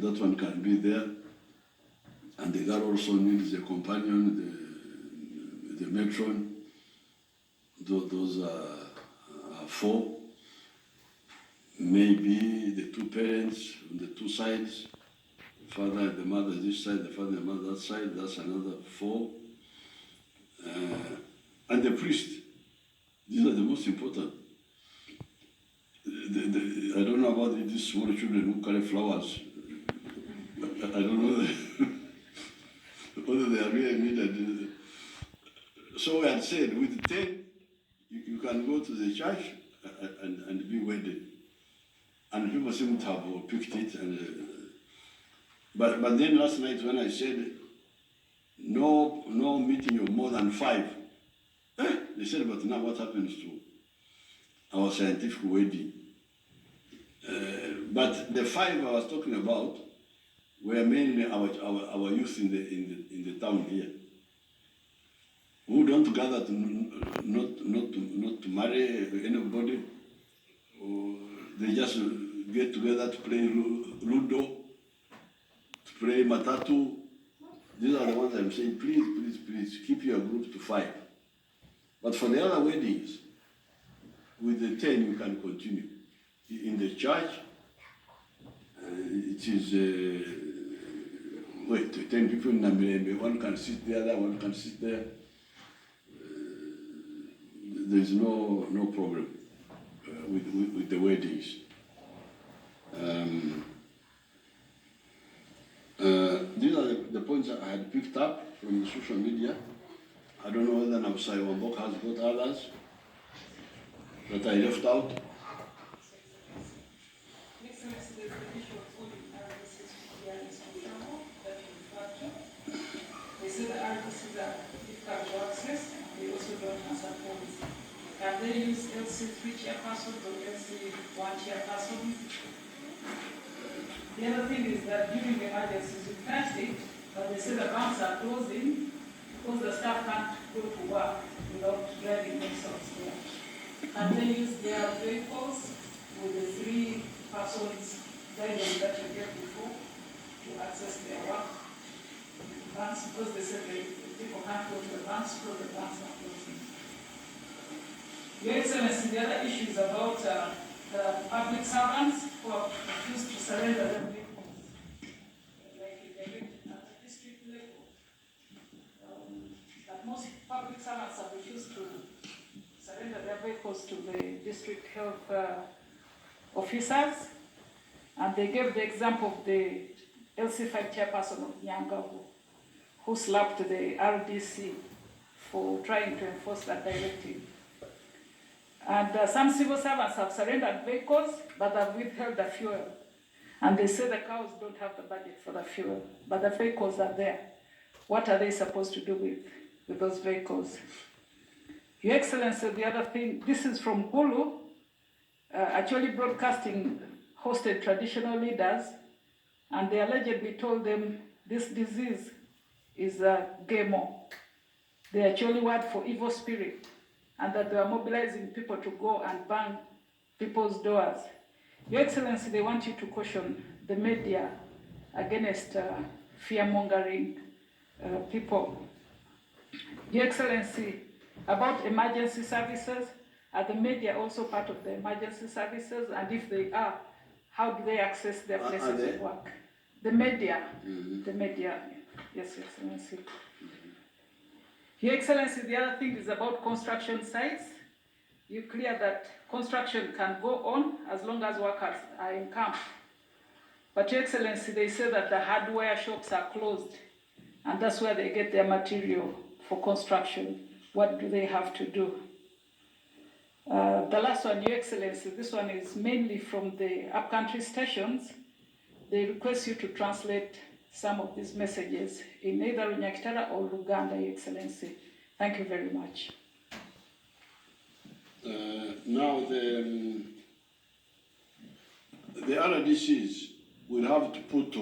that one can be there. And the girl also needs a companion, the matron. Those are 4. Maybe the 2 parents on the 2 sides, the father and the mother this side, the father and the mother that side, that's another 4. And the priest. These are the most important. I don't know about these small children who carry flowers. I don't know whether they are really needed. So we had said with 10, you can go to the church and be wedded. And people seem to have picked it. But then last night when I said, no meeting of more than 5, they said, but now what happens to our scientific wedding? But the 5 I was talking about were mainly our youth in the town here, who don't gather to not to marry anybody. Or they just get together to play Ludo, to play Matatu. These are the ones I'm saying, please keep your group to 5. But for the other weddings, with the 10 you can continue. In the church, it is 10 people in Namibia. One can sit there, the other one can sit there. There's no problem with the weddings. These are the points I had picked up from the social media. I don't know whether Nabusai Wambok has got others that I left out. They say the RDCs are difficult to access, and they also don't answer phones. Can they use LC3 chairperson or LC1 chairperson? The other thing is that during the emergencies, you catch it, but they say the banks are closing because the staff can't go to work without driving themselves there. Can they use their vehicles with the 3 persons guidance that you gave before to access their work? Banks, because they said people can't go to the banks because the banks are closing. Your Excellency, the other issue is about the public servants who have refused to surrender their vehicles, like at the district level. That most public servants have refused to surrender their vehicles to the district health officers, and they gave the example of the LC5 chairperson of Nyangavu, who slapped the RDC for trying to enforce that directive. And some civil servants have surrendered vehicles, but have withheld the fuel. And they say the cows don't have the budget for the fuel, but the vehicles are there. What are they supposed to do with those vehicles? Your Excellency, the other thing, this is from Gulu, actually broadcasting hosted traditional leaders, and they allegedly told them this disease is a gemo. They actually word for evil spirit, and that they are mobilizing people to go and bang people's doors. Your Excellency, they want you to caution the media against fear-mongering people. Your Excellency, about emergency services, are the media also part of the emergency services? And if they are, how do they access their places of work? The media, the media, yes, Excellency. Your Excellency, the other thing is about construction sites. You clear that construction can go on as long as workers are in camp. But Your Excellency, they say that the hardware shops are closed, and that's where they get their material for construction. What do they have to do? The last one, Your Excellency, this one is mainly from the upcountry stations. They request you to translate some of these messages in either Nyakitara or Luganda, Your Excellency. Thank you very much. Now the RDCs will have to put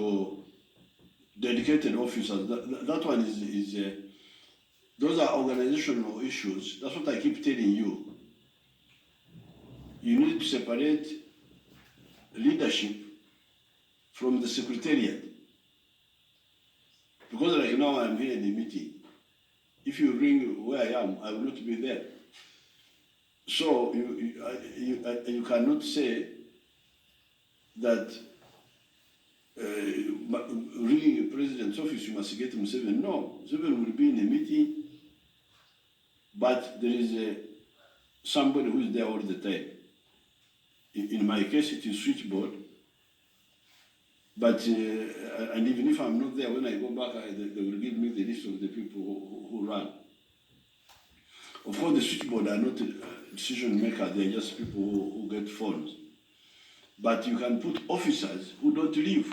dedicated officers. That one is those are organizational issues. That's what I keep telling you. You need to separate leadership from the secretariat. Because like now I'm here in the meeting. If you ring where I am, I will not be there. So you cannot say that ringing the president's office, you must get Museveni. No, Museveni will be in a meeting, but there is somebody who is there all the time. In my case, it is switchboard. But, and even if I'm not there, when I go back, they will give me the list of the people who run. Of course, the switchboard are not decision makers, they're just people who get phones. But you can put officers who don't leave.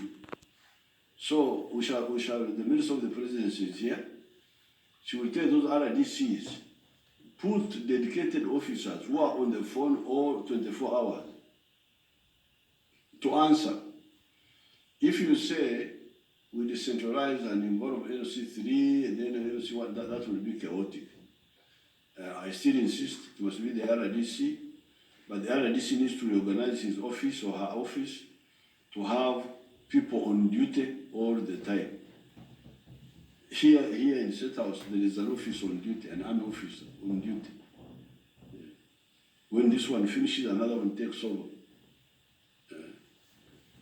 So the Minister of the Presidency is here. She will tell those RDCs, put dedicated officers who are on the phone all 24 hours to answer. If you say we decentralize and involve LC3 and then LC1, that will be chaotic. I still insist it must be the RDC, but the RDC needs to reorganize his office or her office to have people on duty all the time. Here in State House, there is an office on duty, an army officer on duty. When this one finishes, another one takes over.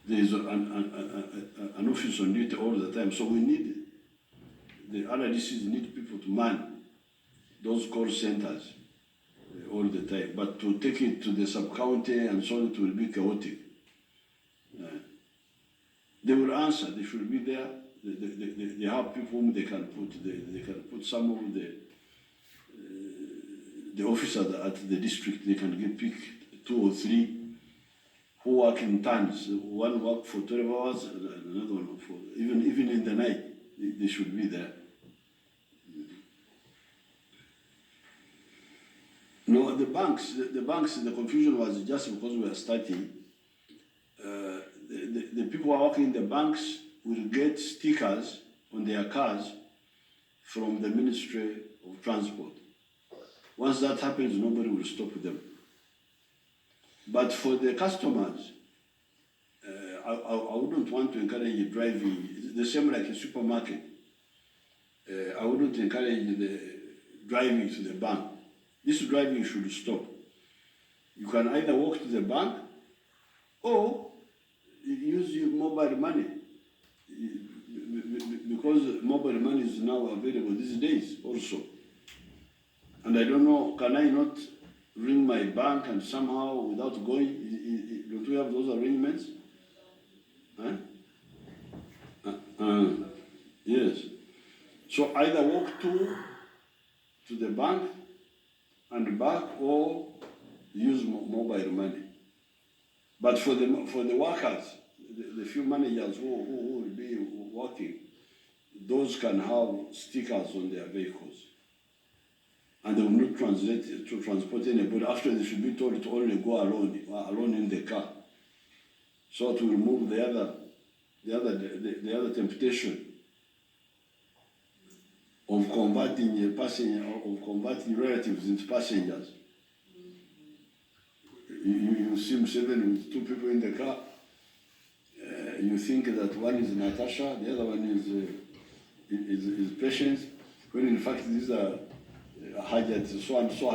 There is an office on duty all the time. So we need, the RDCs need people to man those call centers all the time. But to take it to the sub-county and so on, it will be chaotic. They will answer, they should be there. They have people whom they can put. They can put some of the officers at the district, they can get pick 2 or 3 who work in turns. One work for 12 hours, another one for, even in the night, they should be there. No, the banks, the confusion was just because we are starting. The people who are working in the banks will get stickers on their cars from the Ministry of Transport. Once that happens, nobody will stop them. But for the customers, I wouldn't want to encourage driving, the same like a supermarket. I wouldn't encourage the driving to the bank. This driving should stop. You can either walk to the bank or use your mobile money. Because mobile money is now available these days also. And I don't know, can I not ring my bank and somehow without going, don't we have those arrangements? Huh? Yes. So either walk to the bank and back or use mobile money. But for the workers, the few managers who will be working, those can have stickers on their vehicles. And they will not transport anybody. After they should be told to only go alone in the car. So to remove the other temptation of converting relatives into passengers. You see Museveni with 2 people in the car. You think that one is Natasha, the other one is Patience, when in fact these are Hajat so and so,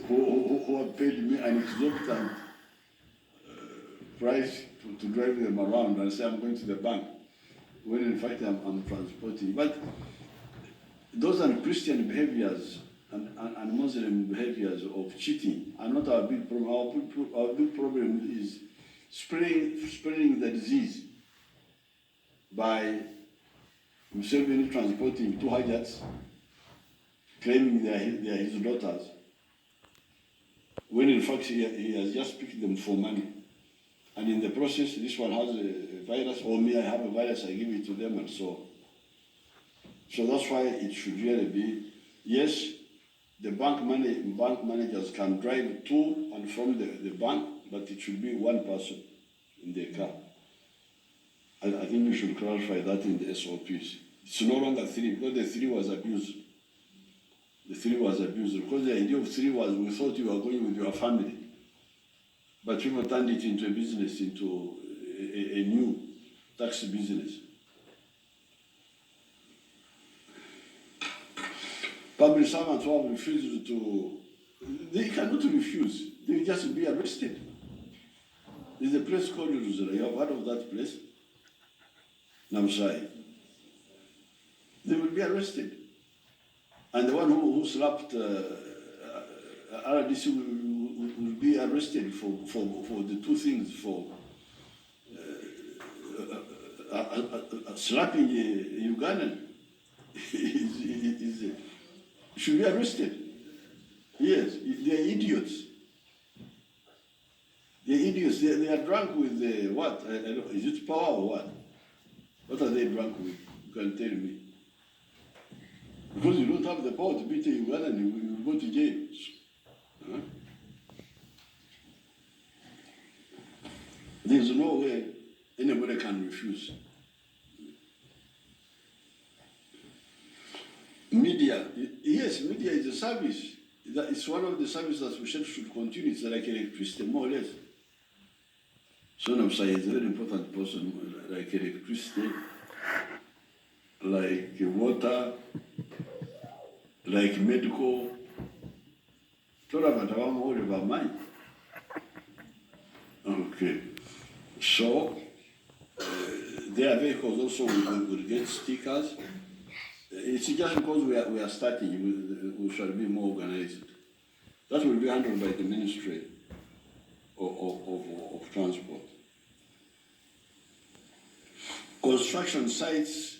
who have paid me an exorbitant price to drive them around and say I'm going to the bank, when in fact I'm transporting. But those are Christian behaviors and Muslim behaviors of cheating are not our big problem. Our big problem is spreading the disease by Museveni transporting 2 Hajats, claiming they are his daughters, when in fact he has just picked them for money. And in the process, this one has a virus, or me, I have a virus, I give it to them, and so on. So that's why it should really be, yes, the bank managers can drive to and from the bank, but it should be one person in their car. I think we should clarify that in the SOPs. It's no longer 3, because the 3 was abused. The 3 was abused, because the idea of 3 was we thought you were going with your family. but people turned it into a business, into a new taxi business. Public servants who have refused to, they cannot refuse, they will just be arrested. There's a place called Ruzera. You have heard of that place? Namsai. They will be arrested. And the one who slapped RDC will be arrested for the two things, for slapping a Ugandan. Should be arrested. Yes, they are idiots. They are idiots. They are drunk with what? I don't, is it power or what? What are they drunk with? You can tell me. Because you don't have the power to beat a Ugandan, you will go to jail. Huh? There's no way anybody can refuse. Media, yes, media is a service. It's one of the services that we should continue. It's like electricity, more or less. Son of Sai is a very important person, like electricity, like water, like medical. About mine. Okay. So, their vehicles also will get stickers. It's just because we are starting, we shall be more organized. That will be handled by the Ministry of Transport. Construction sites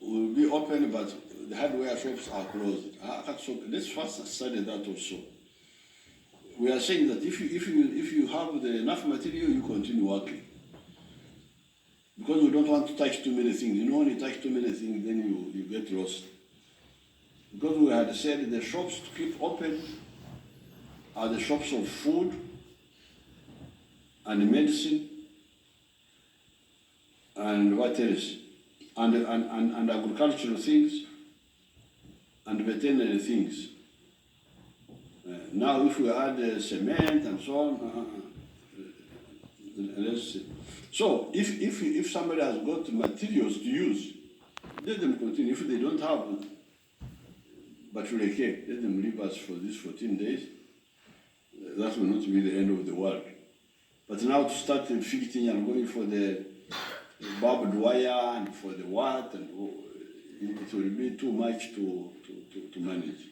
will be open, but the hardware shops are closed. So let's first study that also. We are saying that if you have enough material, you continue working. Because we don't want to touch too many things. You know, when you touch too many things, then you get lost. Because we had said the shops to keep open are the shops of food and medicine and what else? And agricultural things and veterinary things. Now if we add cement and so on, let's see. So if somebody has got materials to use, let them continue. If they don't have, but okay, let them leave us for these 14 days. That will not be the end of the world. But now to start fitting and going for the barbed wire and for the what, and it will be too much to manage.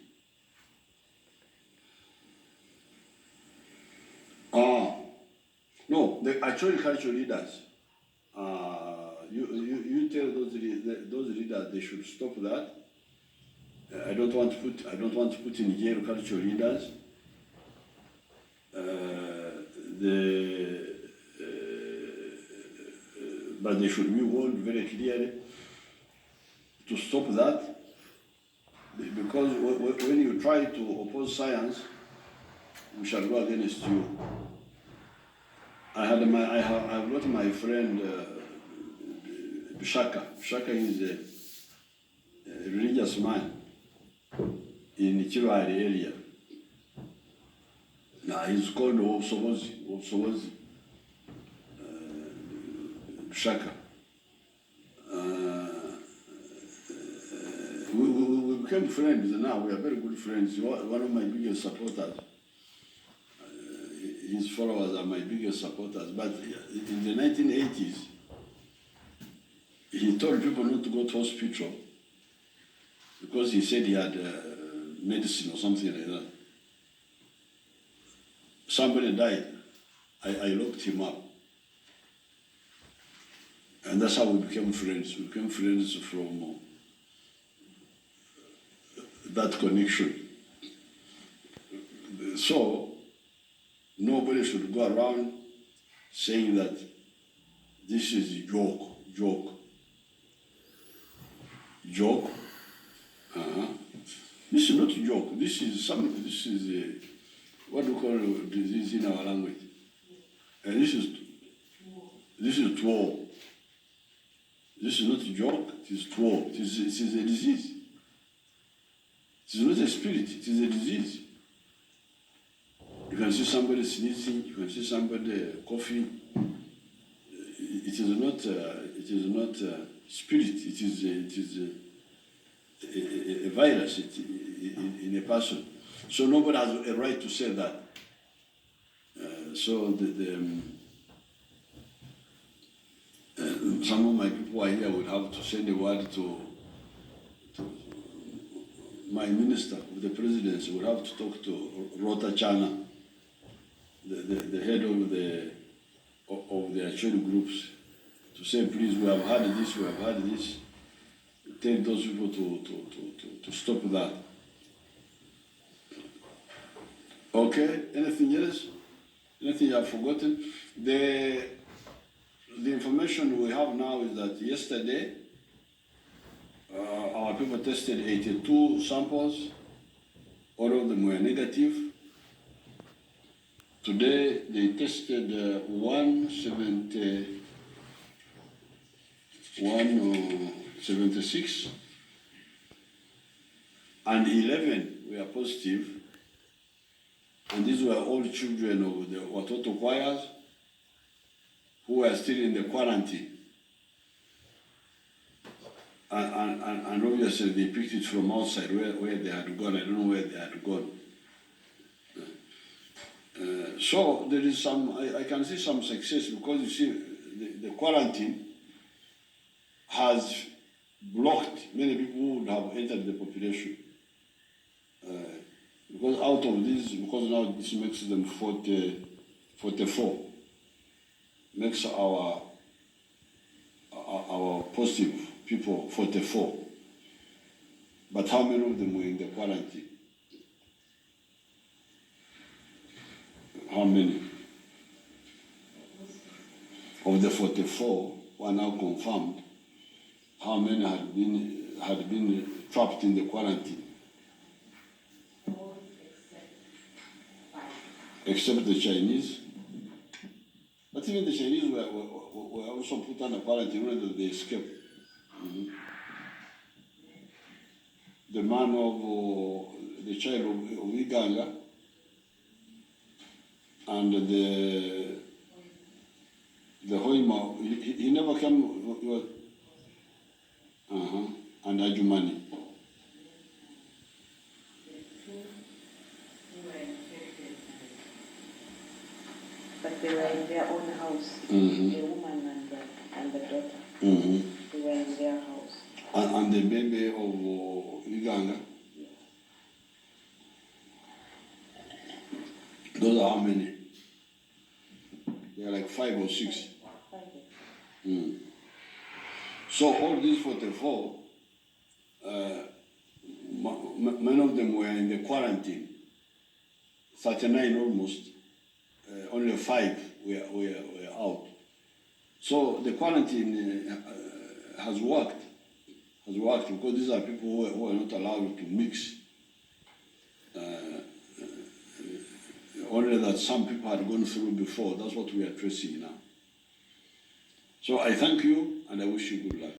No, the actual cultural leaders, you tell those leaders they should stop that. I don't want to put in jail cultural leaders. But they should be warned very clearly to stop that, because when you try to oppose science, we shall go against you. I have got my friend Bishaka. Bishaka is a religious man in the Chirwari area. Now he's called Obsowozi. Bishaka. We became friends now. We are very good friends. One of my biggest supporters. His followers are my biggest supporters. But in the 1980s, he told people not to go to hospital because he said he had medicine or something like that. Somebody died. I locked him up. And that's how we became friends. We became friends from that connection. So, nobody should go around saying that this is a joke. This is not a joke. This is what we call a disease in our language. And this is tuo. This is not a joke, it is tuo. It is a disease. It is not a spirit, it is a disease. You can see somebody sneezing, you can see somebody coughing. It is not spirit, it is a virus in a person. So nobody has a right to say that. So some of my people are here would have to send a word to my minister of the presidency, would have to talk to Rota Chana, the head of the actual groups, to say, please, we have had this, tell those people to stop that. Okay, anything else? Anything I've forgotten? The information we have now is that yesterday, our people tested 82 samples, all of them were negative. Today, they tested 176, and 11 were positive. And these were all children of the Watoto choirs who were still in the quarantine. And obviously they picked it from outside where they had gone. I don't know where they had gone. So there is I can see some success, because you see the quarantine has blocked many people who would have entered the population. Because out of this, because now this makes them 44, makes our positive people 44. But how many of them were in the quarantine? How many? Of the 44 who are now confirmed, how many had been trapped in the quarantine? Except the Chinese. But even the Chinese were also put under quarantine when they escaped. Mm-hmm. The man of the child of Iganga, and the Hoima, he never came. And Ajumani. But they were in their own house. Mm-hmm. The woman and the daughter. Mm-hmm. They were in their house. And the baby of Iganga. Those are how many? They are like 5 or 6. 5. Mm. So all these 44, many of them were in the quarantine. 39 almost. Only 5 were out. So the quarantine has worked because these are people who are not allowed to mix. Only that some people had gone through before. That's what we are tracing now. So I thank you and I wish you good luck.